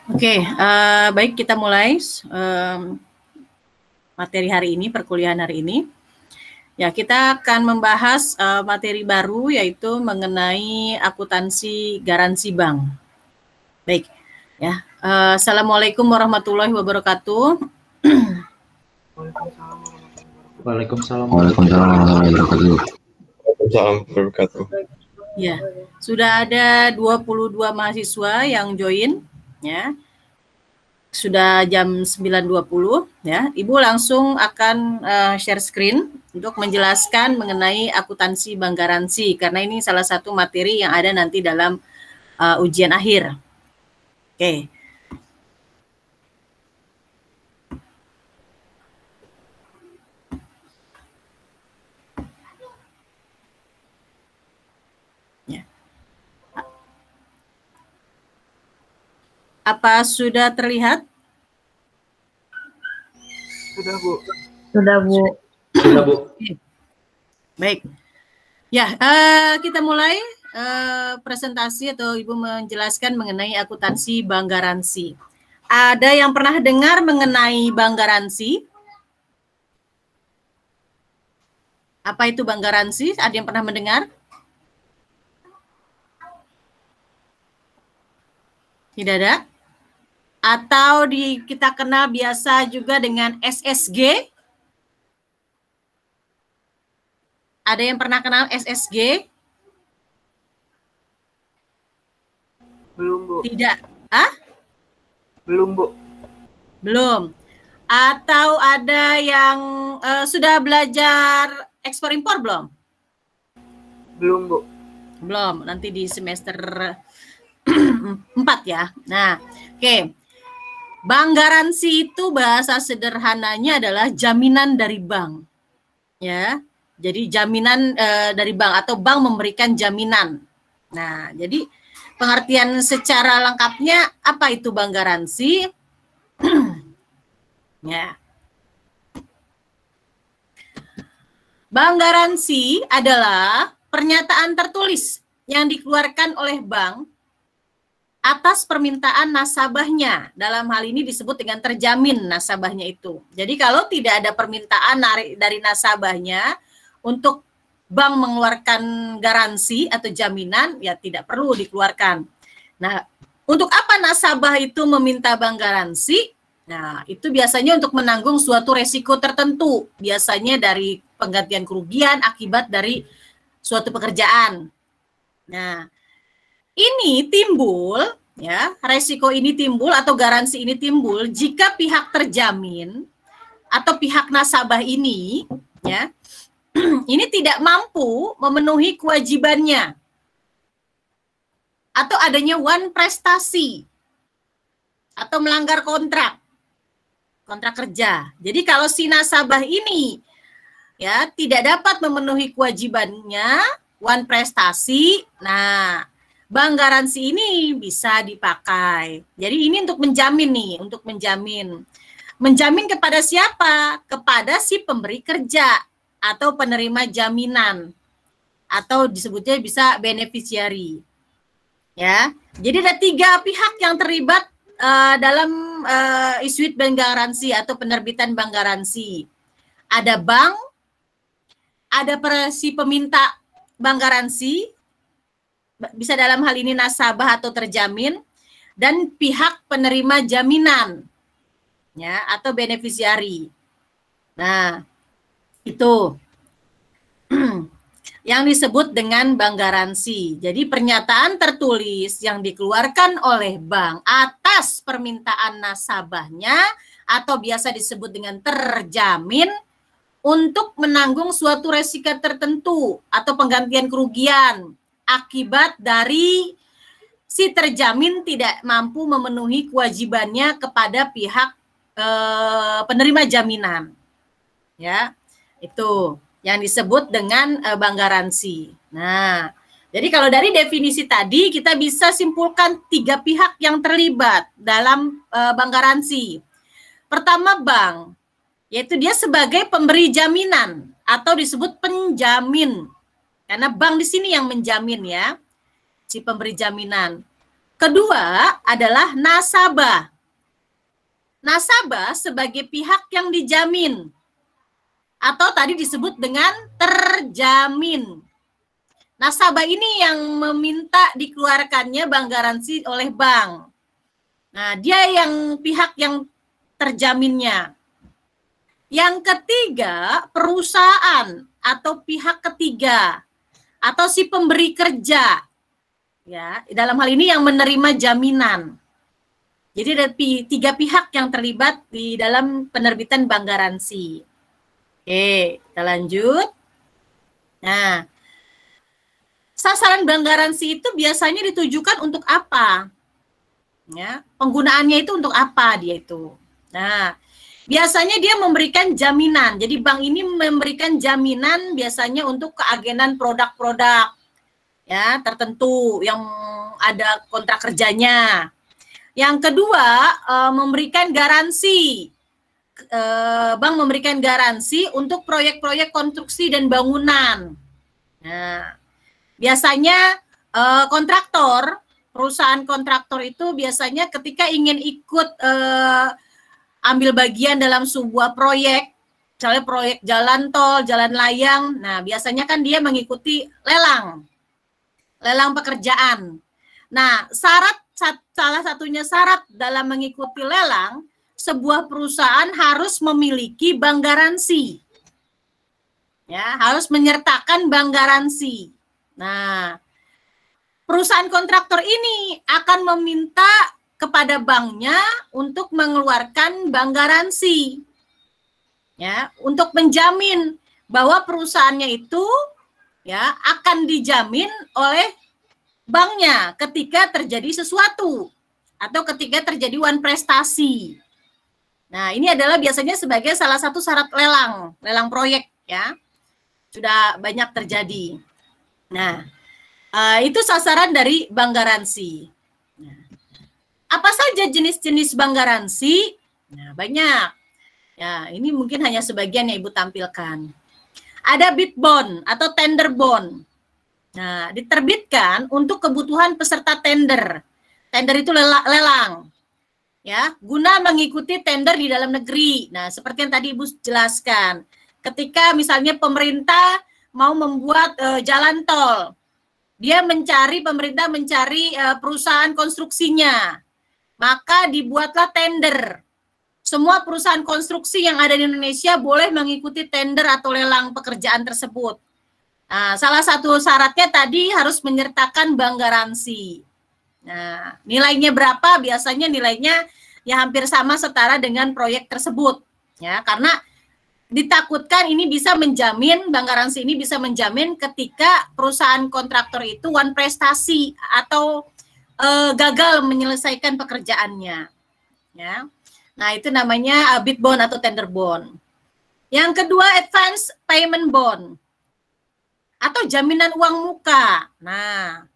Oke, baik kita mulai materi hari ini, perkuliahan hari ini. Ya, kita akan membahas materi baru yaitu mengenai akuntansi garansi bank. Baik, ya. Assalamualaikum warahmatullahi wabarakatuh. Waalaikumsalam warahmatullahi wabarakatuh. Waalaikumsalam wabarakatuh. Ya, sudah ada 22 mahasiswa yang join, ya. Sudah jam 9.20 ya. Ibu langsung akan share screen untuk menjelaskan mengenai akuntansi bank garansi karena ini salah satu materi yang ada nanti dalam ujian akhir. Oke. Apa sudah terlihat? Sudah, Bu. Sudah, Bu. Sudah, Bu. Baik. Ya, kita mulai presentasi atau Ibu menjelaskan mengenai akuntansi bank garansi. Ada yang pernah dengar mengenai bank garansi? Apa itu bank garansi? Ada yang pernah mendengar? Tidak ada? Atau kita kenal biasa juga dengan SSG? Ada yang pernah kenal SSG? Belum, Bu. Tidak. Belum, Bu. Belum. Atau ada yang sudah belajar ekspor impor belum? Belum, Bu. Belum. Nanti di semester 4 ya. Nah, oke. Bank garansi itu bahasa sederhananya adalah jaminan dari bank. Ya. Jadi jaminan dari bank atau bank memberikan jaminan. Nah, jadi pengertian secara lengkapnya apa itu bank garansi? Ya. Bank garansi adalah pernyataan tertulis yang dikeluarkan oleh bank atas permintaan nasabahnya. Dalam hal ini disebut dengan terjamin nasabahnya itu. Jadi kalau tidak ada permintaan dari nasabahnya untuk bank mengeluarkan garansi atau jaminan, ya tidak perlu dikeluarkan. Nah, untuk apa nasabah itu meminta bank garansi? Nah, itu biasanya untuk menanggung suatu resiko tertentu. Biasanya dari penggantian kerugian akibat dari suatu pekerjaan. Nah, ini timbul, ya, resiko ini timbul atau garansi ini timbul jika pihak terjamin atau pihak nasabah ini, ya, ini tidak mampu memenuhi kewajibannya atau adanya wan prestasi atau melanggar kontrak kerja. Jadi kalau si nasabah ini ya tidak dapat memenuhi kewajibannya wan prestasi, nah bank garansi ini bisa dipakai. Jadi ini untuk menjamin nih, untuk menjamin. Menjamin kepada siapa? Kepada si pemberi kerja atau penerima jaminan. Atau disebutnya bisa beneficiary. Ya. Jadi ada 3 pihak yang terlibat dalam issue bank garansi atau penerbitan bank garansi. Ada bank, ada si peminta bank garansi, bisa dalam hal ini nasabah atau terjamin, dan pihak penerima jaminan, ya, atau beneficiary. Nah, itu yang disebut dengan bank garansi. Jadi pernyataan tertulis yang dikeluarkan oleh bank atas permintaan nasabahnya atau biasa disebut dengan terjamin untuk menanggung suatu resiko tertentu atau penggantian kerugian akibat dari si terjamin tidak mampu memenuhi kewajibannya kepada pihak penerima jaminan. Ya, itu yang disebut dengan bank garansi. Nah, jadi kalau dari definisi tadi kita bisa simpulkan 3 pihak yang terlibat dalam bank garansi. Pertama bank, yaitu dia sebagai pemberi jaminan atau disebut penjamin. Karena bank di sini yang menjamin ya, si pemberi jaminan. kedua adalah nasabah. Nasabah sebagai pihak yang dijamin atau tadi disebut dengan terjamin. Nasabah ini yang meminta dikeluarkannya bank garansi oleh bank. Nah, dia yang pihak yang terjaminnya. Yang ketiga, perusahaan atau pihak ketiga atau si pemberi kerja. Ya, dalam hal ini yang menerima jaminan. Jadi ada tiga pihak yang terlibat di dalam penerbitan bank garansi. Oke, kita lanjut. Nah, sasaran bank garansi itu biasanya ditujukan untuk apa? Ya, penggunaannya itu untuk apa dia itu? Nah, biasanya dia memberikan jaminan. Jadi bank ini memberikan jaminan biasanya untuk keagenan produk-produk ya tertentu yang ada kontrak kerjanya. Yang kedua, memberikan garansi. Bank memberikan garansi untuk proyek-proyek konstruksi dan bangunan. Nah, biasanya kontraktor, perusahaan kontraktor itu biasanya ketika ingin ikut ambil bagian dalam sebuah proyek, misalnya proyek jalan tol, jalan layang, nah biasanya kan dia mengikuti lelang pekerjaan. Nah, salah satunya syarat dalam mengikuti lelang, sebuah perusahaan harus memiliki bank garansi. Ya, harus menyertakan bank garansi. Nah, perusahaan kontraktor ini akan meminta kepada banknya untuk mengeluarkan bank garansi. Ya, untuk menjamin bahwa perusahaannya itu ya akan dijamin oleh banknya ketika terjadi sesuatu atau ketika terjadi one prestasi. Nah, ini adalah biasanya sebagai salah satu syarat lelang proyek ya. Sudah banyak terjadi. Nah, itu sasaran dari bank garansi. Nah, apa saja jenis-jenis bank garansi? Nah, banyak. Ya, ini mungkin hanya sebagian yang Ibu tampilkan. Ada bid bond atau tender bond. Nah, diterbitkan untuk kebutuhan peserta tender. Tender itu lelang. Ya, guna mengikuti tender di dalam negeri. Nah, seperti yang tadi Ibu jelaskan. Ketika misalnya pemerintah mau membuat jalan tol, pemerintah mencari perusahaan konstruksinya, maka dibuatlah tender. Semua perusahaan konstruksi yang ada di Indonesia boleh mengikuti tender atau lelang pekerjaan tersebut. Nah, salah satu syaratnya tadi harus menyertakan bank garansi. Nah, nilainya berapa? Biasanya nilainya ya hampir sama setara dengan proyek tersebut. Ya, karena ditakutkan ini bisa menjamin, bank garansi ini bisa menjamin ketika perusahaan kontraktor itu one prestasi atau gagal menyelesaikan pekerjaannya. Ya. Nah, itu namanya bid bond atau tender bond. Yang kedua, advance payment bond atau jaminan uang muka. Nah,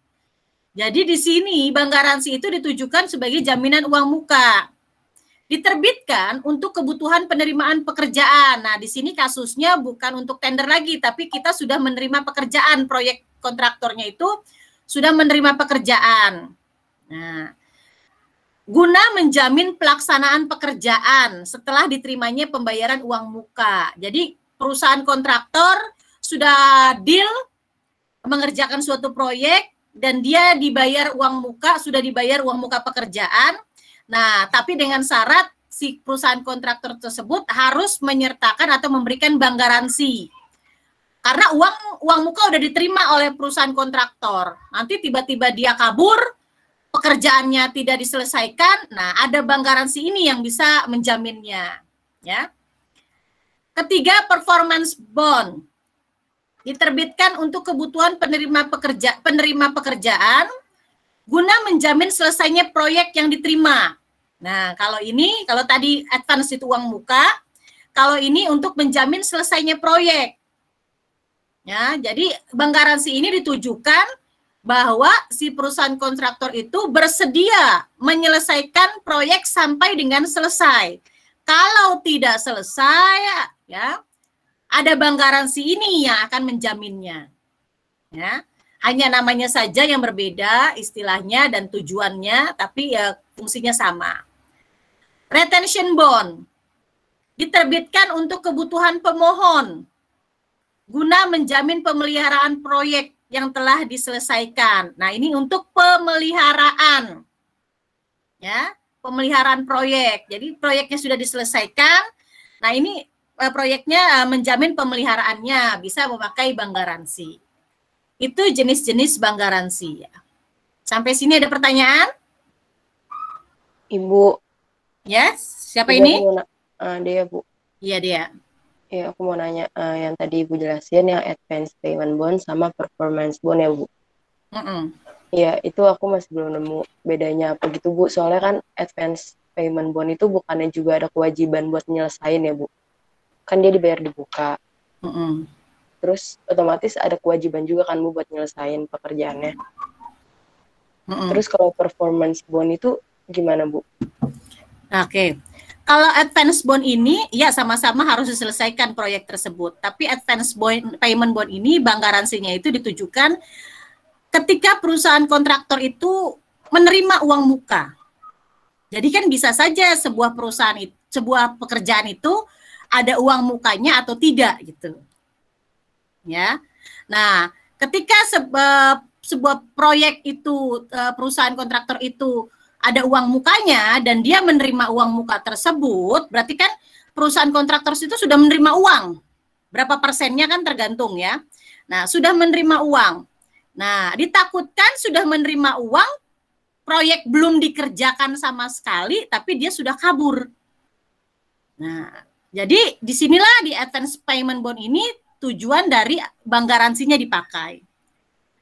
jadi di sini bank garansi itu ditujukan sebagai jaminan uang muka. Diterbitkan untuk kebutuhan penerimaan pekerjaan. Nah, di sini kasusnya bukan untuk tender lagi, tapi kita sudah menerima pekerjaan, proyek kontraktornya itu sudah menerima pekerjaan. Nah, guna menjamin pelaksanaan pekerjaan setelah diterimanya pembayaran uang muka. Jadi perusahaan kontraktor sudah deal mengerjakan suatu proyek dan dia dibayar uang muka, sudah dibayar uang muka pekerjaan. Nah, tapi dengan syarat si perusahaan kontraktor tersebut harus menyertakan atau memberikan bank garansi. Karena uang muka udah diterima oleh perusahaan kontraktor. Nanti tiba-tiba dia kabur, pekerjaannya tidak diselesaikan, nah ada bank garansi ini yang bisa menjaminnya, ya. Ketiga, performance bond. Diterbitkan untuk kebutuhan penerima pekerjaan guna menjamin selesainya proyek yang diterima. Nah, kalau tadi advance itu uang muka, kalau ini untuk menjamin selesainya proyek. Ya, jadi bank garansi ini ditujukan bahwa si perusahaan kontraktor itu bersedia menyelesaikan proyek sampai dengan selesai. Kalau tidak selesai, ya, ada bank garansi ini yang akan menjaminnya. Ya. Hanya namanya saja yang berbeda, istilahnya dan tujuannya, tapi ya fungsinya sama. Retention bond diterbitkan untuk kebutuhan pemohon guna menjamin pemeliharaan proyek yang telah diselesaikan. Nah, ini untuk pemeliharaan. Ya, pemeliharaan proyek. Jadi proyeknya sudah diselesaikan. Nah, ini proyeknya menjamin pemeliharaannya, bisa memakai bank garansi. Itu jenis-jenis bank garansi ya. Sampai sini ada pertanyaan? Ibu. Yes, siapa ini? Dia, Bu. Iya, dia. Ya, aku mau nanya yang tadi Ibu jelasin yang advance payment bond sama performance bond ya, Bu. Ya, itu aku masih belum nemu bedanya apa gitu, Bu. Soalnya kan advance payment bond itu bukannya juga ada kewajiban buat nyelesain ya, Bu. Kan dia dibayar dibuka. Terus otomatis ada kewajiban juga kan, Bu, buat nyelesain pekerjaannya. Terus kalau performance bond itu gimana, Bu? Oke. Kalau advance bond ini, ya sama-sama harus diselesaikan proyek tersebut. Tapi advance bond, payment bond ini, bank garansinya itu ditujukan ketika perusahaan kontraktor itu menerima uang muka. Jadi kan bisa saja sebuah perusahaan, sebuah pekerjaan itu ada uang mukanya atau tidak gitu. Ya. Nah, ketika sebuah proyek itu, perusahaan kontraktor itu ada uang mukanya dan dia menerima uang muka tersebut, berarti kan perusahaan kontraktor itu sudah menerima uang. Berapa persennya kan tergantung ya. Nah, sudah menerima uang. Nah, ditakutkan sudah menerima uang, proyek belum dikerjakan sama sekali, tapi dia sudah kabur. Nah, jadi disinilah di advance payment bond ini tujuan dari bank garansinya dipakai.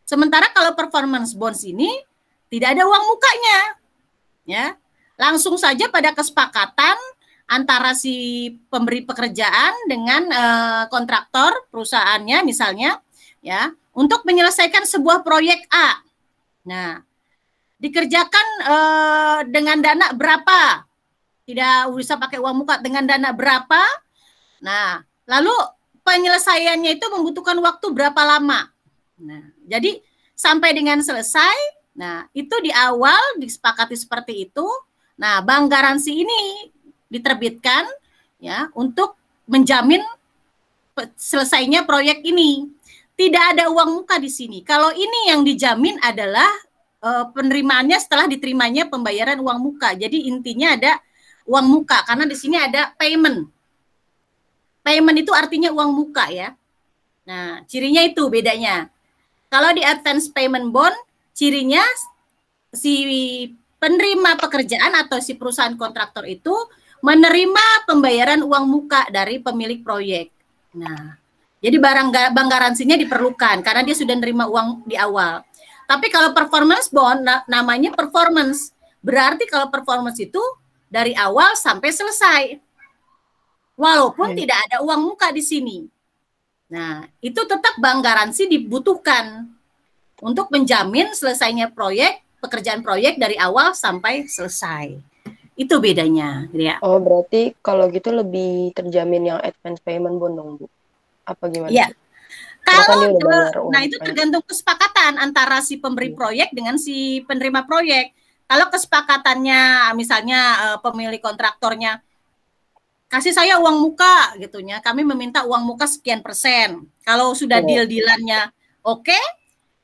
Sementara kalau performance bonds ini tidak ada uang mukanya. Ya, langsung saja pada kesepakatan antara si pemberi pekerjaan dengan kontraktor perusahaannya misalnya, ya, untuk menyelesaikan sebuah proyek A. Nah, dikerjakan dengan dana berapa? Tidak bisa pakai uang muka, dengan dana berapa? Nah, lalu penyelesaiannya itu membutuhkan waktu berapa lama? Nah, jadi sampai dengan selesai. Nah, itu di awal disepakati seperti itu. Nah, bank garansi ini diterbitkan ya untuk menjamin selesainya proyek ini. Tidak ada uang muka di sini. Kalau ini yang dijamin adalah penerimaannya setelah diterimanya pembayaran uang muka. Jadi intinya ada uang muka karena di sini ada payment. Payment itu artinya uang muka ya. Nah, cirinya itu bedanya. Kalau di advance payment bond, cirinya si penerima pekerjaan atau si perusahaan kontraktor itu menerima pembayaran uang muka dari pemilik proyek. Nah, jadi bank garansinya diperlukan karena dia sudah menerima uang di awal. Tapi kalau performance bond, namanya performance. Berarti kalau performance itu dari awal sampai selesai. Walaupun tidak ada uang muka di sini. Nah, itu tetap bank garansi dibutuhkan untuk menjamin selesainya proyek, pekerjaan proyek dari awal sampai selesai. Itu bedanya. Ya. Oh, berarti kalau gitu lebih terjamin yang advance payment bond dong, Bu? Apa gimana? Iya. Kalau nah itu tergantung kesepakatan antara si pemberi proyek dengan si penerima proyek. Kalau kesepakatannya misalnya pemilik kontraktornya kasih saya uang muka gitunya, kami meminta uang muka sekian persen. Kalau sudah deal-dealannya oke,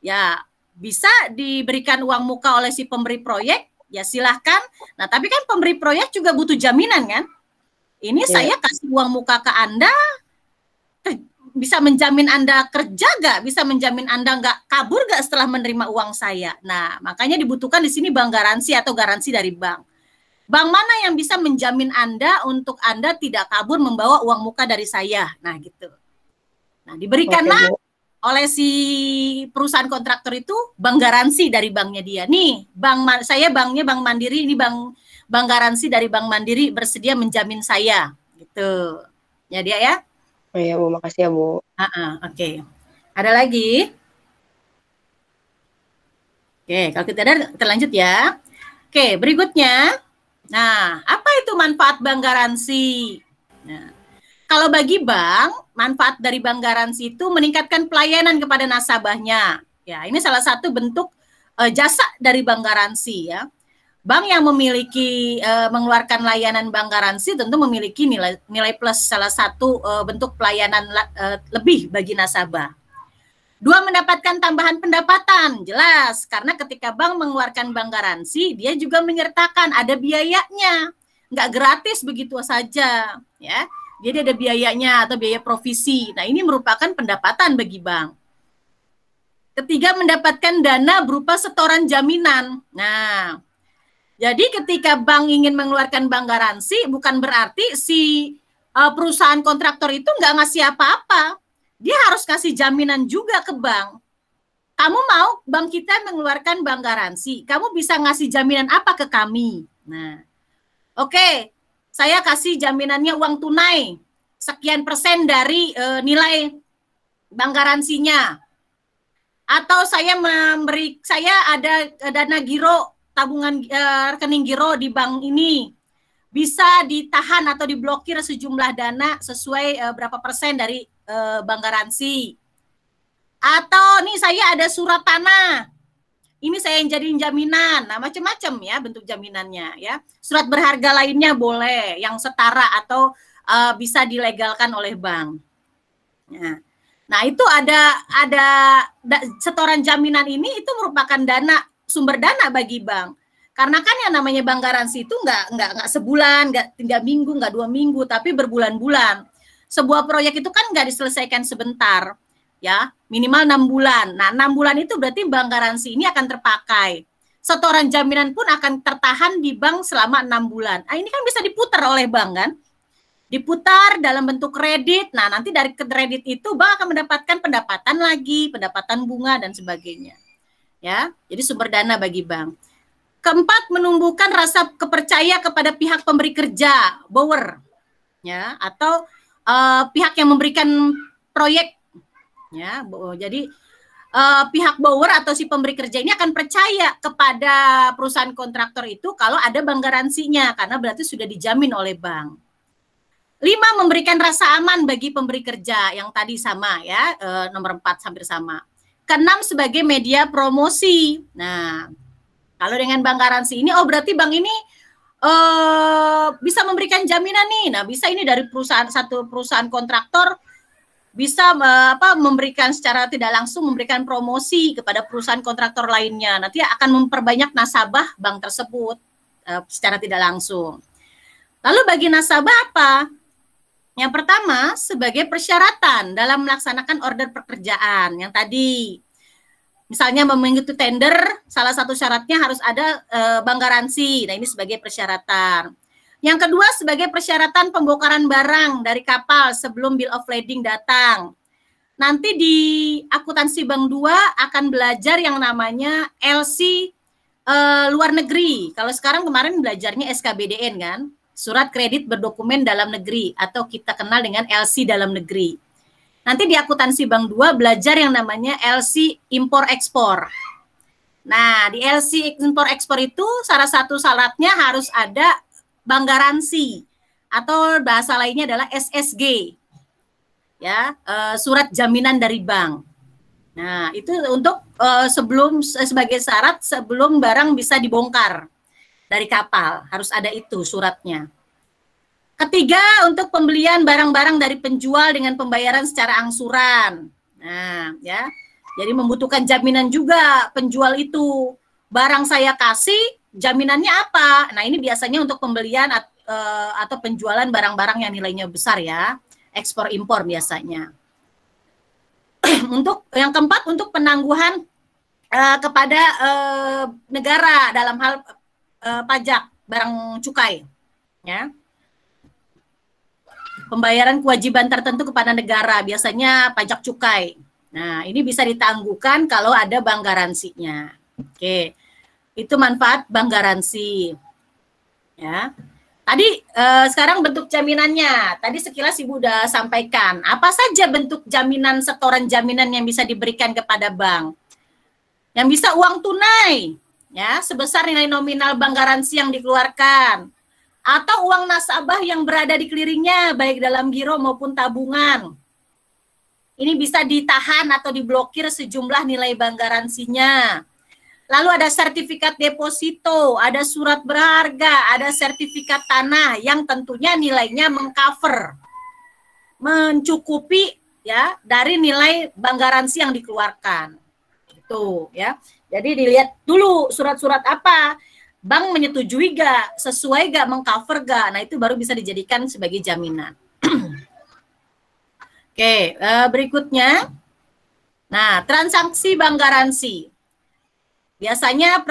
ya bisa diberikan uang muka oleh si pemberi proyek, ya silahkan. Nah, tapi kan pemberi proyek juga butuh jaminan kan? Ini saya kasih uang muka ke Anda, bisa menjamin Anda kerja nggak? Bisa menjamin Anda nggak kabur nggak setelah menerima uang saya? Nah, makanya dibutuhkan di sini bank garansi atau garansi dari bank. Bank mana yang bisa menjamin Anda untuk Anda tidak kabur membawa uang muka dari saya? Nah, gitu. Nah, diberikanlah oleh si perusahaan kontraktor itu bank garansi dari banknya dia. Nih, saya banknya Bank Mandiri, ini bank garansi dari Bank Mandiri bersedia menjamin saya. Gitu. Ya dia ya? Oh iya, Bu, makasih ya, Bu. Oke. Ada lagi? Oke, kalau kita lanjut ya. Oke, berikutnya. Nah, apa itu manfaat bank garansi? Nah, kalau bagi bank, manfaat dari bank garansi itu meningkatkan pelayanan kepada nasabahnya. Ya, ini salah satu bentuk jasa dari bank garansi ya. Bank yang memiliki mengeluarkan layanan bank garansi tentu memiliki nilai plus, salah satu bentuk pelayanan lebih bagi nasabah. 2, mendapatkan tambahan pendapatan, jelas, karena ketika bank mengeluarkan bank garansi, dia juga menyertakan ada biayanya, nggak gratis begitu saja, ya. Jadi ada biayanya atau biaya provisi. Nah, ini merupakan pendapatan bagi bank. Ketiga, mendapatkan dana berupa setoran jaminan. Nah, jadi ketika bank ingin mengeluarkan bank garansi, bukan berarti si perusahaan kontraktor itu nggak ngasih apa-apa. Dia harus kasih jaminan juga ke bank. Kamu mau bank kita mengeluarkan bank garansi, kamu bisa ngasih jaminan apa ke kami? Nah, oke, saya kasih jaminannya uang tunai, sekian % dari nilai bank garansinya. Atau saya ada dana giro, tabungan rekening giro di bank ini, bisa ditahan atau diblokir sejumlah dana sesuai berapa % dari bank garansi. Atau nih saya ada surat tanah, ini saya yang jadiin jaminan. Nah, macam-macam ya bentuk jaminannya ya. Surat berharga lainnya boleh yang setara atau bisa dilegalkan oleh bank. Nah, itu ada setoran jaminan ini, itu merupakan sumber dana bagi bank. Karena kan yang namanya bank garansi itu nggak sebulan, nggak 3 minggu, nggak 2 minggu, tapi berbulan-bulan. Sebuah proyek itu kan nggak diselesaikan sebentar, ya, minimal 6 bulan. Nah, 6 bulan itu berarti bank garansi ini akan terpakai. Setoran jaminan pun akan tertahan di bank selama 6 bulan. Nah, ini kan bisa diputar oleh bank kan? Diputar dalam bentuk kredit. Nah, nanti dari kredit itu bank akan mendapatkan pendapatan lagi, pendapatan bunga dan sebagainya. Ya, jadi sumber dana bagi bank. Keempat, menumbuhkan rasa kepercaya kepada pihak pemberi kerja, borrower, ya, atau pihak yang memberikan proyek, ya. Jadi pihak borrower atau si pemberi kerja ini akan percaya kepada perusahaan kontraktor itu kalau ada bank garansinya, karena berarti sudah dijamin oleh bank. 5, memberikan rasa aman bagi pemberi kerja, yang tadi sama ya, nomor 4 hampir sama. Ke-6, sebagai media promosi. Nah, kalau dengan bank garansi ini, oh berarti bank ini bisa memberikan jaminan nih. Nah, bisa ini dari satu perusahaan kontraktor bisa memberikan secara tidak langsung memberikan promosi kepada perusahaan kontraktor lainnya. Nanti akan memperbanyak nasabah bank tersebut secara tidak langsung. Lalu bagi nasabah apa? Yang pertama, sebagai persyaratan dalam melaksanakan order pekerjaan yang tadi. Misalnya mengikuti tender, salah satu syaratnya harus ada bank garansi. Nah, ini sebagai persyaratan. Yang kedua, sebagai persyaratan pembongkaran barang dari kapal sebelum bill of lading datang. Nanti di akuntansi bank 2 akan belajar yang namanya LC luar negeri. Kalau sekarang kemarin belajarnya SKBDN kan, surat kredit berdokumen dalam negeri, atau kita kenal dengan LC dalam negeri. Nanti di akuntansi bank 2 belajar yang namanya LC impor-ekspor. Nah, di LC impor-ekspor itu salah satu syaratnya harus ada bank garansi, atau bahasa lainnya adalah SSG. Ya, surat jaminan dari bank. Nah, itu untuk sebagai syarat sebelum barang bisa dibongkar dari kapal, harus ada itu suratnya. Ketiga, untuk pembelian barang-barang dari penjual dengan pembayaran secara angsuran. Nah, ya. Jadi membutuhkan jaminan juga penjual itu. Barang saya kasih, jaminannya apa? Nah, ini biasanya untuk pembelian atau penjualan barang-barang yang nilainya besar ya. Ekspor impor biasanya. Untuk yang keempat, untuk penangguhan kepada negara dalam hal pajak barang cukai, ya. Pembayaran kewajiban tertentu kepada negara, biasanya pajak cukai. Nah, ini bisa ditangguhkan kalau ada bank garansinya. Oke, itu manfaat bank garansi. Ya, tadi sekarang bentuk jaminannya. Tadi sekilas Ibu udah sampaikan. Apa saja bentuk jaminan, setoran jaminan yang bisa diberikan kepada bank? Yang bisa uang tunai, ya, sebesar nilai nominal bank garansi yang dikeluarkan, atau uang nasabah yang berada di clearingnya, baik dalam giro maupun tabungan. Ini bisa ditahan atau diblokir sejumlah nilai bank garansinya. Lalu ada sertifikat deposito, ada surat berharga, ada sertifikat tanah yang tentunya nilainya mengcover, mencukupi ya dari nilai bank garansi yang dikeluarkan. Itu ya. Jadi dilihat dulu surat-surat apa, bank menyetujui gak, sesuai gak, mengcover gak. Nah itu baru bisa dijadikan sebagai jaminan. Oke, berikutnya. Nah, transaksi bank garansi. Biasanya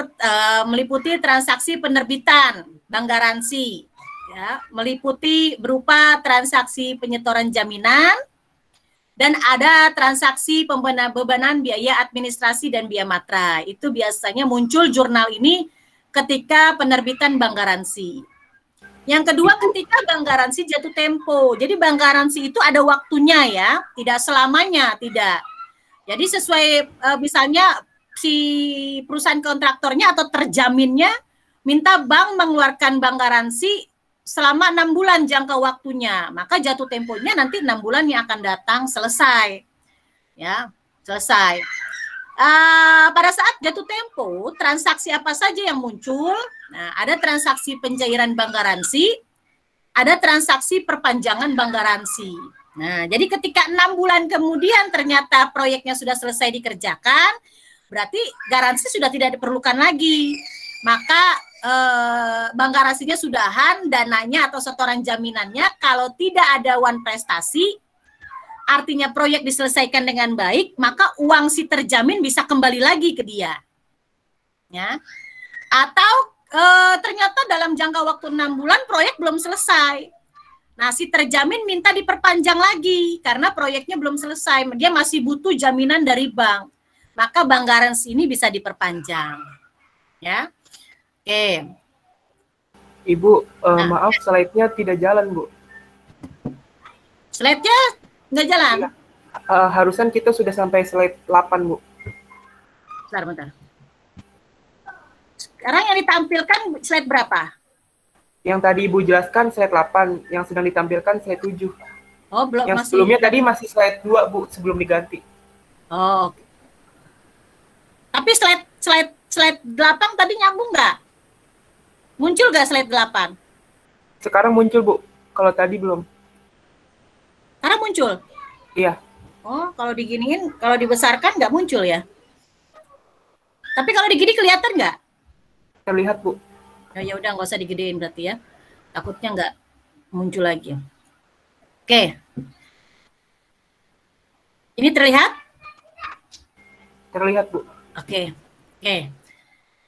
meliputi transaksi penerbitan bank garansi, ya, meliputi berupa transaksi penyetoran jaminan, dan ada transaksi pembebanan biaya administrasi dan biaya matra. Itu biasanya muncul jurnal ini ketika penerbitan bank garansi. Yang kedua, ketika bank garansi jatuh tempo. Jadi bank garansi itu ada waktunya ya, tidak selamanya, tidak. Jadi sesuai misalnya si perusahaan kontraktornya atau terjaminnya minta bank mengeluarkan bank garansi selama 6 bulan jangka waktunya, maka jatuh temponya nanti 6 bulan yang akan datang selesai. Ya, selesai. Pada saat jatuh tempo, transaksi apa saja yang muncul? Nah, ada transaksi pencairan bank garansi, ada transaksi perpanjangan bank garansi. Nah, jadi ketika 6 bulan kemudian ternyata proyeknya sudah selesai dikerjakan, berarti garansi sudah tidak diperlukan lagi. Maka bank garansinya sudahan, dananya atau setoran jaminannya kalau tidak ada wan prestasi, artinya proyek diselesaikan dengan baik, maka uang si terjamin bisa kembali lagi ke dia. Ya. Atau ternyata dalam jangka waktu 6 bulan proyek belum selesai. Nah, si terjamin minta diperpanjang lagi karena proyeknya belum selesai. Dia masih butuh jaminan dari bank. Maka bank garansi ini bisa diperpanjang. Ya. Oke. Ibu, maaf slide-nya tidak jalan, Bu. Slide-nya nggak jalan? Harusan kita sudah sampai slide 8, Bu. Bentar. Sekarang yang ditampilkan slide berapa? Yang tadi Ibu jelaskan slide 8, yang sedang ditampilkan slide 7. Oh, belum. Yang masih. Sebelumnya tadi masih slide 2, Bu, sebelum diganti. Oh, oke. Tapi slide 8 tadi nyambung nggak? Muncul nggak slide 8? Sekarang muncul, Bu. Kalau tadi belum. Sekarang muncul? Iya. Oh, kalau diginiin, kalau dibesarkan nggak muncul ya? Tapi kalau digini kelihatan nggak? Terlihat, Bu. Ya udah, nggak usah digedein berarti ya. Takutnya nggak muncul lagi. Oke. Ini terlihat? Terlihat, Bu. Oke.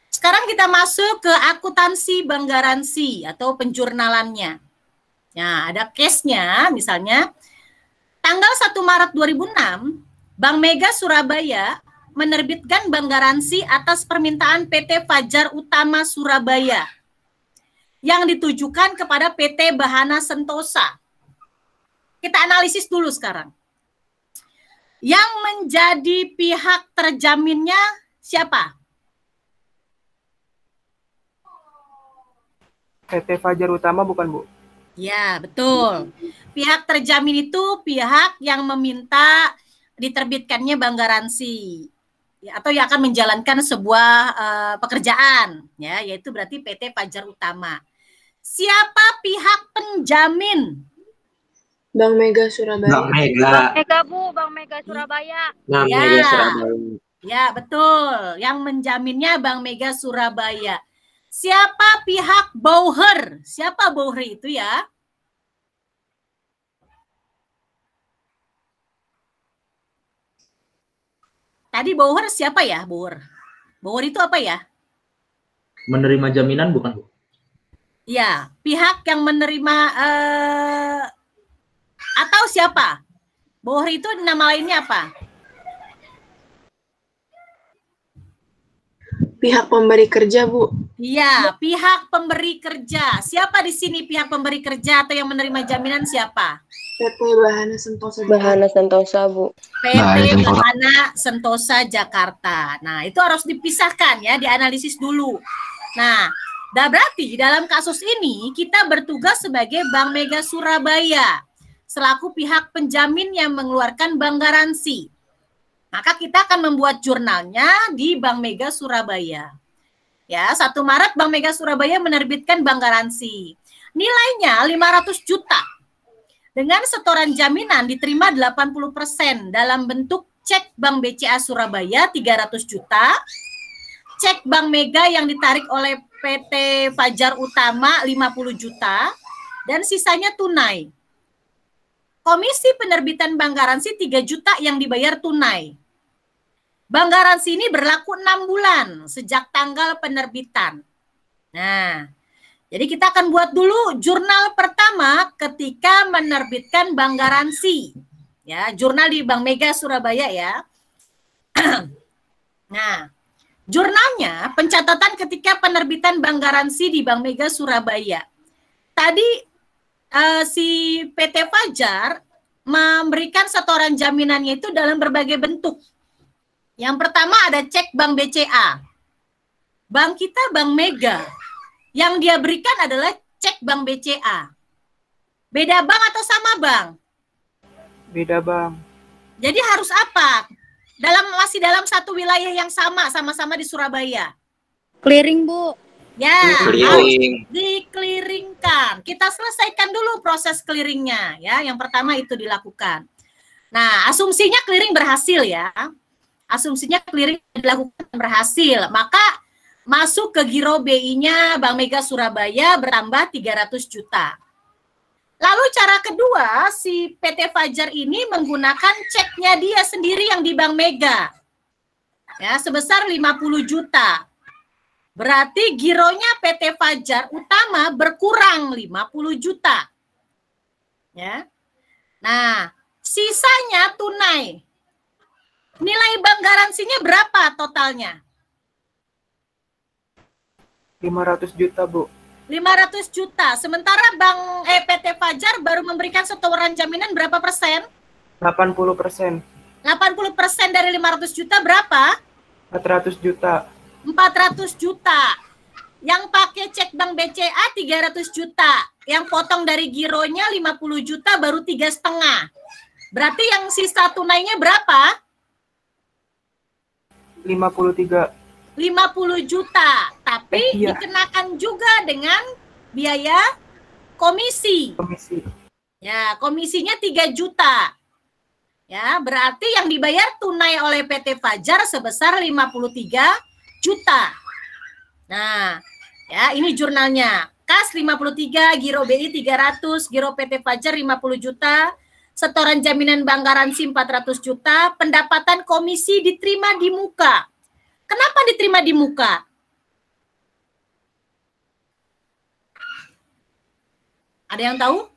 Sekarang kita masuk ke akuntansi bank garansi atau penjurnalannya. Nah, ada case-nya misalnya tanggal 1 Maret 2006, Bank Mega Surabaya menerbitkan bank garansi atas permintaan PT Fajar Utama Surabaya yang ditujukan kepada PT Bahana Sentosa. Kita analisis dulu sekarang. Yang menjadi pihak terjaminnya siapa? PT Fajar Utama bukan, Bu? Ya, betul. Pihak terjamin itu pihak yang meminta diterbitkannya bank garansi, ya, atau yang akan menjalankan sebuah pekerjaan, ya, yaitu berarti PT Fajar Utama. Siapa pihak penjamin? Bank Mega Surabaya. Bank Mega. Bank Mega, Bu, Bank Mega Surabaya. Bank Ya. Mega Surabaya. Ya, betul. Yang menjaminnya Bank Mega Surabaya. Siapa pihak bauher? Siapa bauher itu ya? Tadi bauher siapa ya, bauher? Bauher itu apa ya? Menerima jaminan bukan, Bu? Ya, pihak yang menerima atau siapa? Bauher itu nama lainnya apa? Pihak pemberi kerja, Bu. Iya, pihak pemberi kerja. Siapa di sini pihak pemberi kerja atau yang menerima jaminan siapa? PT Bahana Sentosa. Bahana Sentosa, Bu. PT Bahana Sentosa Jakarta. Nah, itu harus dipisahkan ya, dianalisis dulu. Nah, berarti dalam kasus ini kita bertugas sebagai Bank Mega Surabaya. selaku pihak penjamin yang mengeluarkan bank garansi. Maka kita akan membuat jurnalnya di Bank Mega Surabaya. Ya, 1 Maret Bank Mega Surabaya menerbitkan bank garansi. Nilainya 500 juta. Dengan setoran jaminan diterima 80% dalam bentuk cek Bank BCA Surabaya 300 juta, cek Bank Mega yang ditarik oleh PT Fajar Utama 50 juta, dan sisanya tunai. Komisi penerbitan bank garansi 3 juta yang dibayar tunai. Bank garansi ini berlaku 6 bulan sejak tanggal penerbitan. Nah, jadi kita akan buat dulu jurnal pertama ketika menerbitkan bank garansi. Ya, jurnal di Bank Mega Surabaya ya. Nah, jurnalnya pencatatan ketika penerbitan bank garansi di Bank Mega Surabaya. Tadi si PT Fajar memberikan setoran jaminannya itu dalam berbagai bentuk. Yang pertama ada cek Bank BCA. Bank kita Bank Mega. Yang dia berikan adalah cek Bank BCA. Beda bank atau sama bank? Beda bank. Jadi harus apa? Masih dalam satu wilayah yang sama-sama di Surabaya. Clearing, Bu. Ya, harus di-clearingkan. Kita selesaikan dulu proses clearingnya ya. Yang pertama itu dilakukan. Nah, asumsinya clearing berhasil ya. Asumsinya clearing dilakukan berhasil. Maka masuk ke giro BI-nya Bank Mega Surabaya bertambah 300 juta. Lalu cara kedua, si PT Fajar ini menggunakan ceknya dia sendiri yang di Bank Mega. Ya, sebesar 50 juta. Berarti gironya PT Fajar Utama berkurang 50 juta. Ya. Nah, sisanya tunai. Nilai bank garansinya berapa totalnya? 500 juta, Bu. 500 juta. Sementara PT Fajar baru memberikan setoran jaminan berapa persen? 80%. 80% dari 500 juta berapa? 400 juta. 400 juta. Yang pakai cek Bank BCA 300 juta. Yang potong dari gironya 50 juta baru 3,5. Berarti yang sisa tunainya berapa? 53. 50 juta. Tapi Iya. dikenakan juga dengan biaya komisi. Komisi. Ya, komisinya 3 juta. Ya, berarti yang dibayar tunai oleh PT Fajar sebesar 53 juta. Nah, ya ini jurnalnya. Kas 53, giro BI 300, giro PT Fajar 50 juta, setoran jaminan bank garansi 400 juta, pendapatan komisi diterima di muka. Kenapa diterima di muka? Ada yang tahu?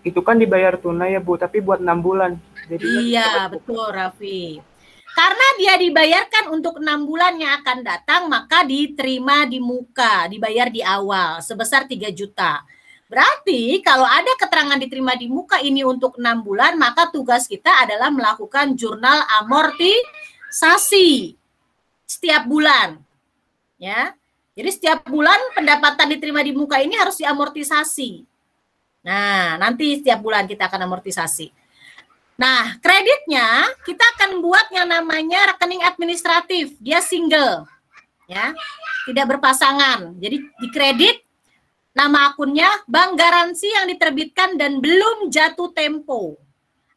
Itu kan dibayar tunai ya, Bu, tapi buat 6 bulan. Jadi iya, betul Raffi. Karena dia dibayarkan untuk 6 bulan yang akan datang, maka diterima di muka, dibayar di awal sebesar 3 juta. Berarti kalau ada keterangan diterima di muka ini untuk 6 bulan, maka tugas kita adalah melakukan jurnal amortisasi setiap bulan. Ya. Jadi setiap bulan pendapatan diterima di muka ini harus diamortisasi. Nah, nanti setiap bulan kita akan amortisasi. Nah, kreditnya kita akan buat yang namanya rekening administratif. Dia single, ya, tidak berpasangan. Jadi di kredit nama akunnya bank garansi yang diterbitkan dan belum jatuh tempo.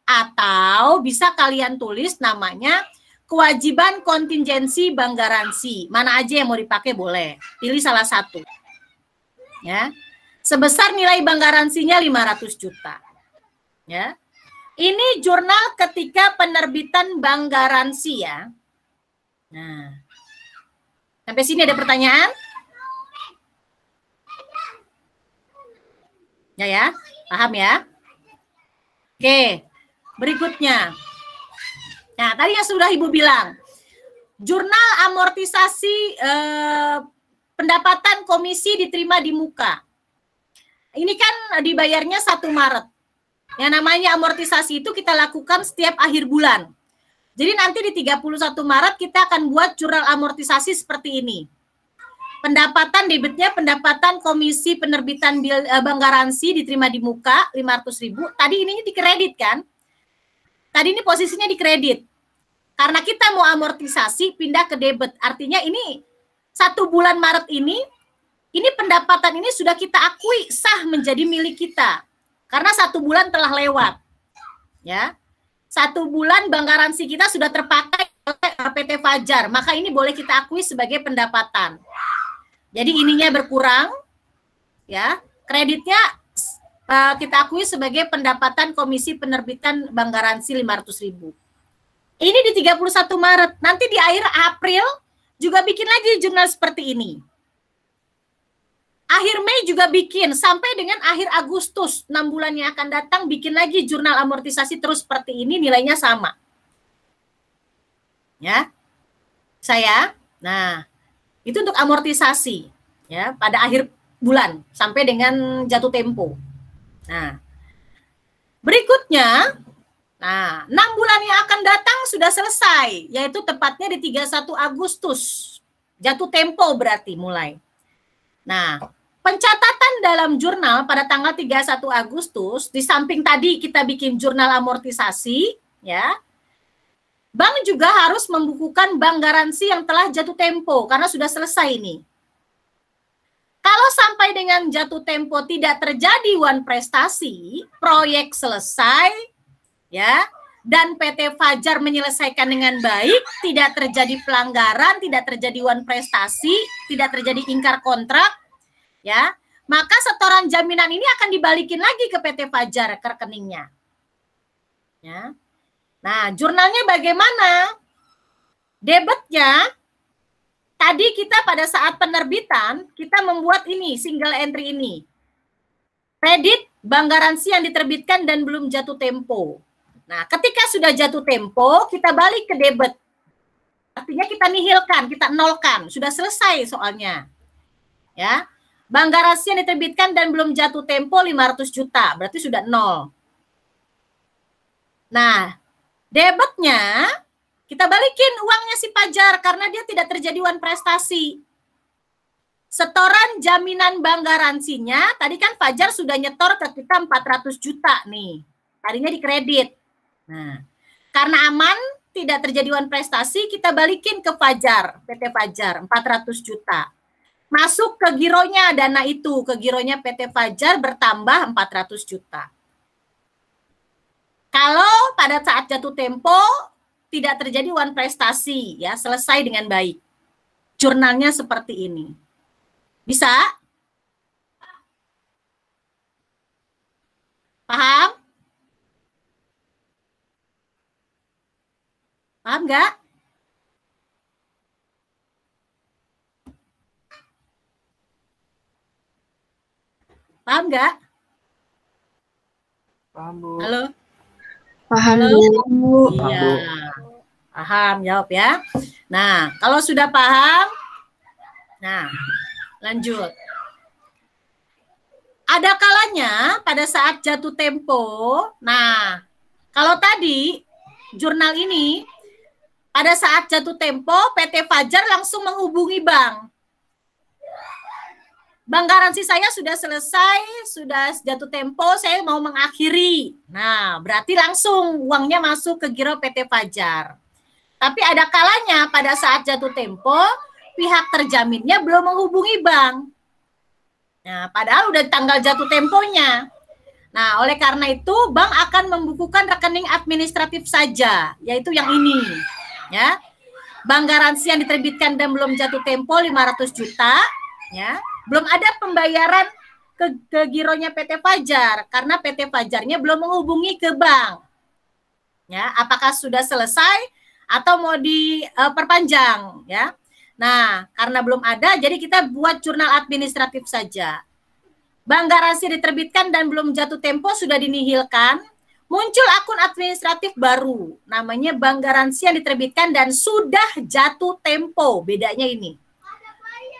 Atau bisa kalian tulis namanya kewajiban kontingensi bank garansi. Mana aja yang mau dipakai boleh. Pilih salah satu. Ya. Sebesar nilai bank garansinya 500 juta. Ya. Ini jurnal ketika penerbitan bank garansi ya. Nah, sampai sini ada pertanyaan? Ya, paham ya? Oke, berikutnya. Nah, tadi yang sudah Ibu bilang, jurnal amortisasi pendapatan komisi diterima di muka. Ini kan dibayarnya 1 Maret. Yang namanya amortisasi itu kita lakukan setiap akhir bulan. Jadi nanti di 31 Maret kita akan buat jurnal amortisasi seperti ini. pendapatan debitnya pendapatan komisi penerbitan bank garansi diterima di muka 500.000. Tadi ini dikredit kan? Tadi ini posisinya dikredit. Karena kita mau amortisasi pindah ke debit. Artinya ini 1 bulan Maret ini pendapatan ini sudah kita akui sah menjadi milik kita. Karena 1 bulan telah lewat. Ya. 1 bulan bank garansi kita sudah terpakai oleh PT Fajar, maka ini boleh kita akui sebagai pendapatan. Jadi ininya berkurang, ya, kreditnya kita akui sebagai pendapatan komisi penerbitan bank garansi 500.000. Ini di 31 Maret, nanti di akhir April juga bikin lagi jurnal seperti ini. Akhir Mei juga bikin, sampai dengan akhir Agustus, 6 bulan yang akan datang, bikin lagi jurnal amortisasi terus seperti ini, nilainya sama. Ya, nah, itu untuk amortisasi, ya, pada akhir bulan, sampai dengan jatuh tempo. Nah, berikutnya, 6 bulan yang akan datang sudah selesai, yaitu tepatnya di 31 Agustus, jatuh tempo berarti mulai. Nah, pencatatan dalam jurnal pada tanggal 31 Agustus, di samping tadi kita bikin jurnal amortisasi, ya, bank juga harus membukukan bank garansi yang telah jatuh tempo, karena sudah selesai ini. Kalau sampai dengan jatuh tempo tidak terjadi wan prestasi, proyek selesai, ya, dan PT Fajar menyelesaikan dengan baik, tidak terjadi pelanggaran, tidak terjadi wan prestasi, tidak terjadi ingkar kontrak, ya, maka setoran jaminan ini akan dibalikin lagi ke PT Fajar ke rekeningnya. Ya. Nah, jurnalnya bagaimana? Debitnya tadi kita pada saat penerbitan kita membuat ini single entry ini. Kredit bank garansi yang diterbitkan dan belum jatuh tempo. Nah, ketika sudah jatuh tempo, kita balik ke debit. Artinya kita nihilkan, kita nolkan, sudah selesai soalnya. Ya. Bank garansi yang diterbitkan dan belum jatuh tempo 500 juta, berarti sudah 0. Nah, debitnya kita balikin uangnya si Fajar karena dia tidak terjadi wan prestasi. Setoran jaminan bank garansinya, tadi kan Fajar sudah nyetor ke kita 400 juta nih. Tadinya dikredit. Nah, karena aman, tidak terjadi wan prestasi, kita balikin ke Fajar, PT Fajar 400 juta. Masuk ke gironya dana itu, ke gironya PT Fajar bertambah 400 juta. Kalau pada saat jatuh tempo tidak terjadi wan prestasi, ya, selesai dengan baik. Jurnalnya seperti ini. Bisa? Paham? Paham nggak? Paham nggak? Paham, Bu. Halo? Paham, Halo? Bu. Iya. Paham, jawab ya. Nah, kalau sudah paham, nah, lanjut. Ada kalanya pada saat jatuh tempo, nah, kalau tadi jurnal ini, pada saat jatuh tempo, PT Fajar langsung menghubungi bank. Bank garansi saya sudah selesai, sudah jatuh tempo, saya mau mengakhiri. Nah, berarti langsung uangnya masuk ke giro PT Fajar. Tapi ada kalanya pada saat jatuh tempo, pihak terjaminnya belum menghubungi bank. Nah, padahal udah tanggal jatuh temponya. Nah, oleh karena itu, bank akan membukukan rekening administratif saja, yaitu yang ini. Ya, bank garansi yang diterbitkan dan belum jatuh tempo 500 juta, ya. Belum ada pembayaran ke gironya PT Fajar karena PT Fajarnya belum menghubungi ke bank. Ya, apakah sudah selesai atau mau diperpanjang, ya. Nah, karena belum ada, jadi kita buat jurnal administratif saja. Bank garansi diterbitkan dan belum jatuh tempo sudah dinihilkan, muncul akun administratif baru, namanya bank garansi yang diterbitkan dan sudah jatuh tempo, bedanya ini.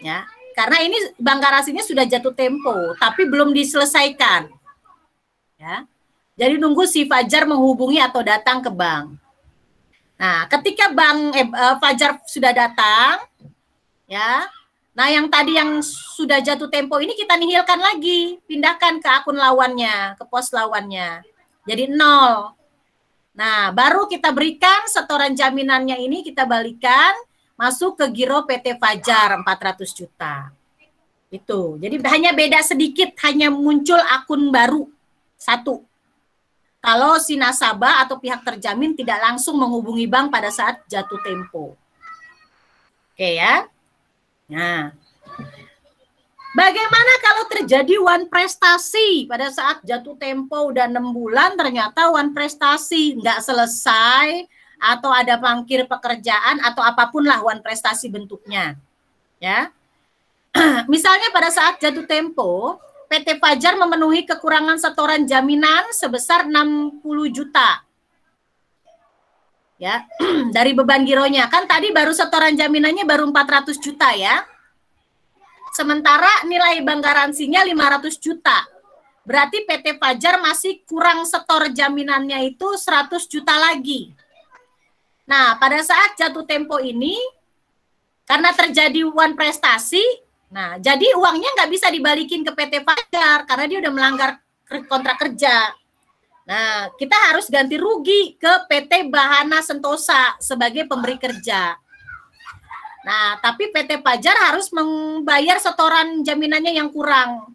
Ya. Karena ini bank garansinya sudah jatuh tempo, tapi belum diselesaikan. Ya. Jadi nunggu si Fajar menghubungi atau datang ke bank. Nah, ketika Fajar sudah datang, ya. Nah, yang tadi yang sudah jatuh tempo ini kita nihilkan lagi, pindahkan ke akun lawannya, ke pos lawannya. Jadi 0. Nah, baru kita berikan setoran jaminannya ini kita balikan masuk ke giro PT Fajar 400 juta. Itu. Jadi hanya beda sedikit, hanya muncul akun baru satu. Kalau si nasabah atau pihak terjamin tidak langsung menghubungi bank pada saat jatuh tempo. Oke ya. Nah, bagaimana kalau terjadi one prestasi pada saat jatuh tempo udah 6 bulan ternyata one prestasi nggak selesai atau ada mangkir pekerjaan atau apapun lah one prestasi bentuknya, ya. Misalnya pada saat jatuh tempo, PT Fajar memenuhi kekurangan setoran jaminan sebesar 60 juta. Ya, dari beban gironya. Kan tadi baru setoran jaminannya baru 400 juta ya. Sementara nilai bank garansinya 500 juta. Berarti PT Fajar masih kurang setor jaminannya itu 100 juta lagi. Nah, pada saat jatuh tempo ini, karena terjadi one prestasi, nah jadi uangnya nggak bisa dibalikin ke PT Fajar karena dia udah melanggar kontrak kerja. Nah, kita harus ganti rugi ke PT Bahana Sentosa sebagai pemberi kerja. Nah, tapi PT Fajar harus membayar setoran jaminannya yang kurang.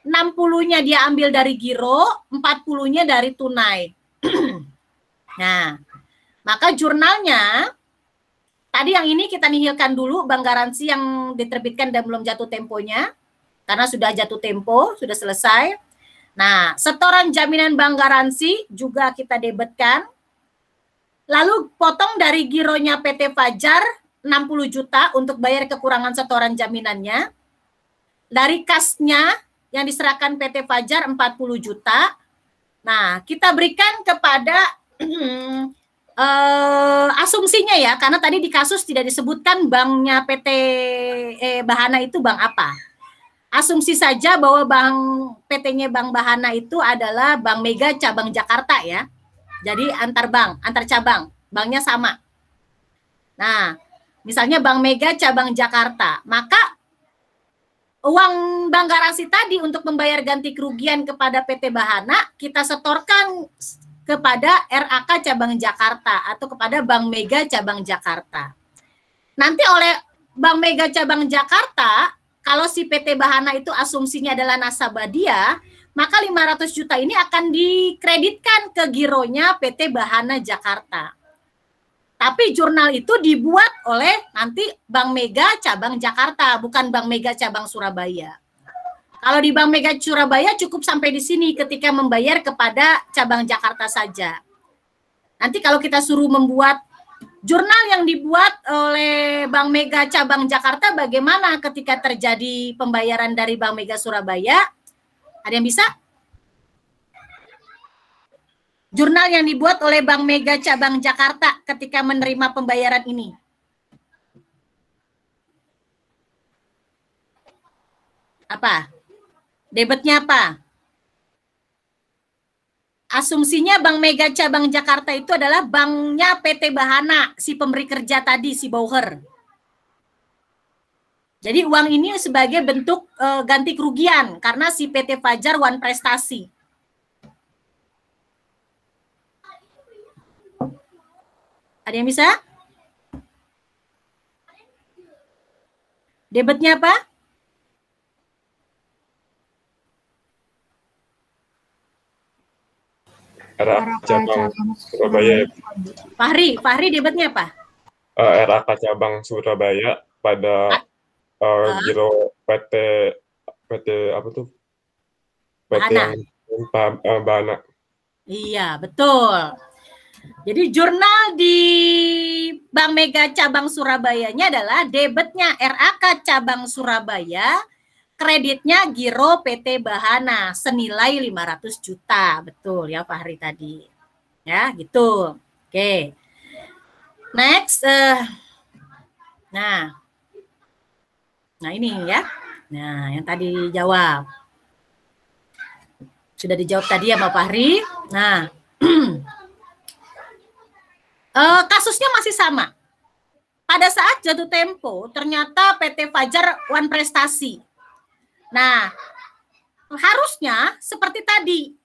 60-nya dia ambil dari giro, 40-nya dari tunai. Nah, maka jurnalnya, tadi yang ini kita nihilkan dulu, bank garansi yang diterbitkan dan belum jatuh temponya, karena sudah jatuh tempo, sudah selesai. Nah, setoran jaminan bank garansi juga kita debetkan. Lalu potong dari gironya PT Fajar 60 juta untuk bayar kekurangan setoran jaminannya. Dari kasnya yang diserahkan PT Fajar 40 juta. Nah, kita berikan kepada asumsinya ya, karena tadi di kasus tidak disebutkan banknya PT Bahana itu bank apa. Asumsi saja bahwa bank PT-nya Bank Bahana itu adalah Bank Mega cabang Jakarta ya. Jadi antar bank, antar cabang, banknya sama. Nah, misalnya Bank Mega cabang Jakarta, maka uang bank garansi tadi untuk membayar ganti kerugian kepada PT Bahana kita setorkan kepada RAK cabang Jakarta atau kepada Bank Mega cabang Jakarta. Nanti oleh Bank Mega cabang Jakarta, kalau si PT Bahana itu asumsinya adalah nasabah dia, maka 500 juta ini akan dikreditkan ke gironya PT Bahana Jakarta. Tapi jurnal itu dibuat oleh nanti Bank Mega cabang Jakarta, bukan Bank Mega cabang Surabaya. Kalau di Bank Mega Surabaya cukup sampai di sini ketika membayar kepada cabang Jakarta saja. Nanti kalau kita suruh membuat jurnal yang dibuat oleh Bank Mega cabang Jakarta, bagaimana ketika terjadi pembayaran dari Bank Mega Surabaya? Ada yang bisa? Jurnal yang dibuat oleh Bank Mega cabang Jakarta ketika menerima pembayaran ini. Apa? Debetnya apa? Asumsinya Bank Mega cabang Jakarta itu adalah banknya PT Bahana, si pemberi kerja tadi, si Bauher. Jadi uang ini sebagai bentuk ganti kerugian karena si PT Fajar one prestasi. Ada yang bisa? Debetnya apa? RAK cabang Surabaya. Fahri debetnya apa? RAK cabang Surabaya pada giro PT apa tuh? PT Bahana. Iya, betul. Jadi jurnal di Bank Mega cabang Surabayanya adalah debetnya RAK cabang Surabaya, kreditnya giro PT Bahana senilai 500 juta. Betul ya Fahri tadi. Ya, gitu. Oke. Next. Nah ini ya. Nah, yang tadi dijawab. Sudah dijawab tadi ya Mbak Fahri. Nah, kasusnya masih sama. pada saat jatuh tempo ternyata PT Fajar One Prestasi. Nah, harusnya seperti tadi.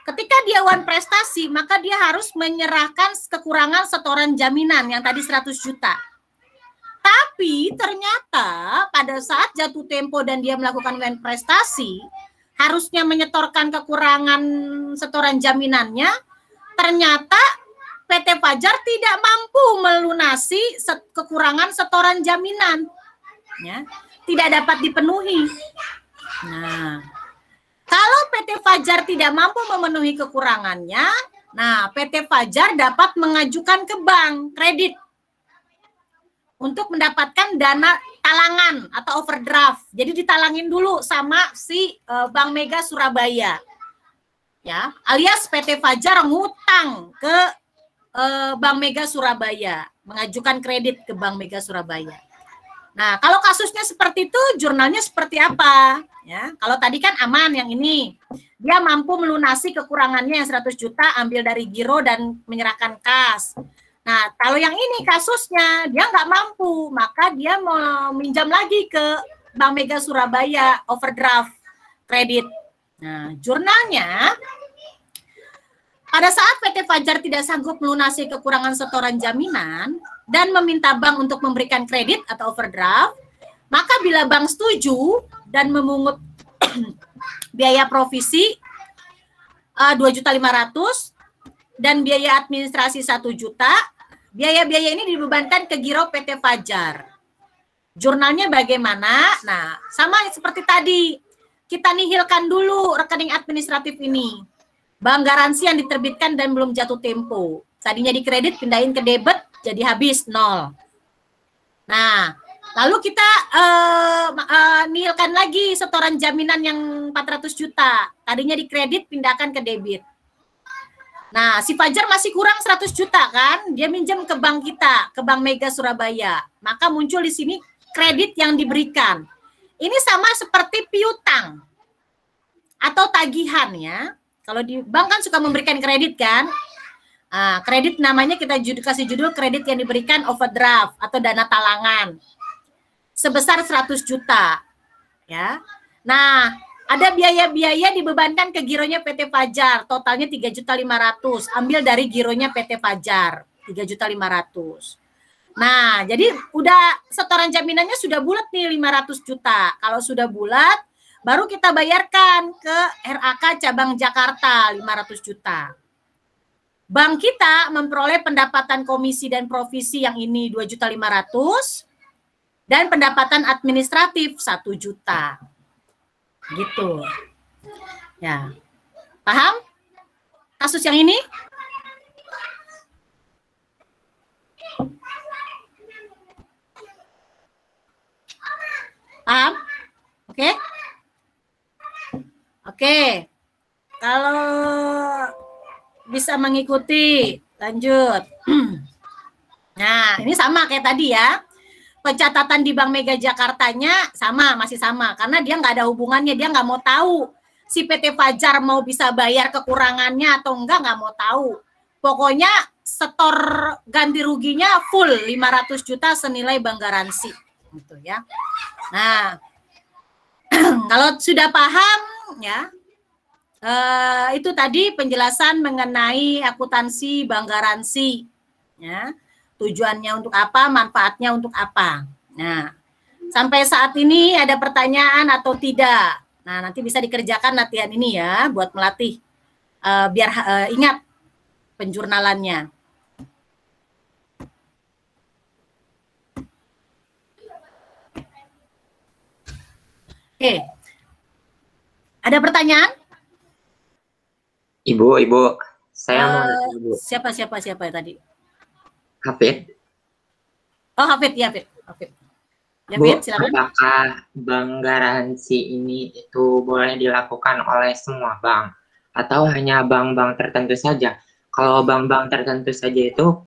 Ketika dia One Prestasi, maka dia harus menyerahkan kekurangan setoran jaminan yang tadi 100 juta. Tapi ternyata pada saat jatuh tempo dan dia melakukan One Prestasi, harusnya menyetorkan kekurangan setoran jaminannya, ternyata PT Fajar tidak mampu melunasi kekurangan setoran jaminan. Ya, tidak dapat dipenuhi. Nah, kalau PT Fajar tidak mampu memenuhi kekurangannya, nah PT Fajar dapat mengajukan ke bank kredit untuk mendapatkan dana talangan atau overdraft. Jadi ditalangin dulu sama si Bank Mega Surabaya. Ya, alias PT Fajar ngutang ke Bank Mega Surabaya, mengajukan kredit ke Bank Mega Surabaya. Nah, kalau kasusnya seperti itu, jurnalnya seperti apa? Ya, kalau tadi kan aman yang ini. Dia mampu melunasi kekurangannya yang 100 juta, ambil dari giro dan menyerahkan kas. Nah, kalau yang ini kasusnya, dia nggak mampu, maka dia mau minjam lagi ke Bank Mega Surabaya, overdraft kredit. Nah, jurnalnya, pada saat PT Fajar tidak sanggup melunasi kekurangan setoran jaminan dan meminta bank untuk memberikan kredit atau overdraft, maka bila bank setuju dan memungut biaya provisi 2.500.000 dan biaya administrasi 1 juta, biaya-biaya ini dibebankan ke giro PT Fajar. Jurnalnya bagaimana? Nah, sama seperti tadi, kita nihilkan dulu rekening administratif ini. Bank garansi yang diterbitkan dan belum jatuh tempo. Tadinya di kredit, pindahin ke debit, jadi habis 0. Nah, lalu kita nihilkan lagi setoran jaminan yang 400 juta. Tadinya di kredit, pindahkan ke debit. Nah, si Fajar masih kurang 100 juta kan? Dia minjem ke bank kita, ke Bank Mega Surabaya. Maka muncul di sini kredit yang diberikan. Ini sama seperti piutang atau tagihan ya. Kalau di bank kan suka memberikan kredit kan? Kredit namanya kita kasih judul kredit yang diberikan overdraft atau dana talangan sebesar 100 juta. Ya. Nah, ada biaya-biaya dibebankan ke gironya PT Fajar, totalnya 3.500.000, ambil dari gironya PT Fajar, 3.500.000. Nah, jadi udah setoran jaminannya sudah bulat nih 500 juta. Kalau sudah bulat, baru kita bayarkan ke RAK cabang Jakarta 500 juta. Bank kita memperoleh pendapatan komisi dan provisi yang ini 2.500.000 dan pendapatan administratif 1 juta. Gitu. Ya. Paham? Kasus yang ini? Paham? Oke? Oke. Kalau bisa mengikuti, lanjut. Nah, ini sama kayak tadi ya. Pencatatan di Bank Mega Jakartanya sama, masih sama. Karena dia nggak ada hubungannya, dia nggak mau tahu si PT Fajar mau bisa bayar kekurangannya atau nggak mau tahu. Pokoknya setor ganti ruginya full 500 juta senilai bank garansi. Gitu ya. Nah, kalau sudah paham ya, itu tadi penjelasan mengenai akuntansi bank garansi. Ya. Tujuannya untuk apa, manfaatnya untuk apa. Nah, sampai saat ini ada pertanyaan atau tidak? Nah, nanti bisa dikerjakan latihan ini ya, buat melatih, biar ingat penjurnalannya. Oke, ada pertanyaan? Ibu, saya mau Ibu. Siapa ya tadi? Hafid. Oh, Hafid, ya Hafid. Ya, Bu, Hafid, silakan. apakah bank garansi ini itu boleh dilakukan oleh semua bank atau hanya bank-bank tertentu saja? Kalau bank-bank tertentu saja itu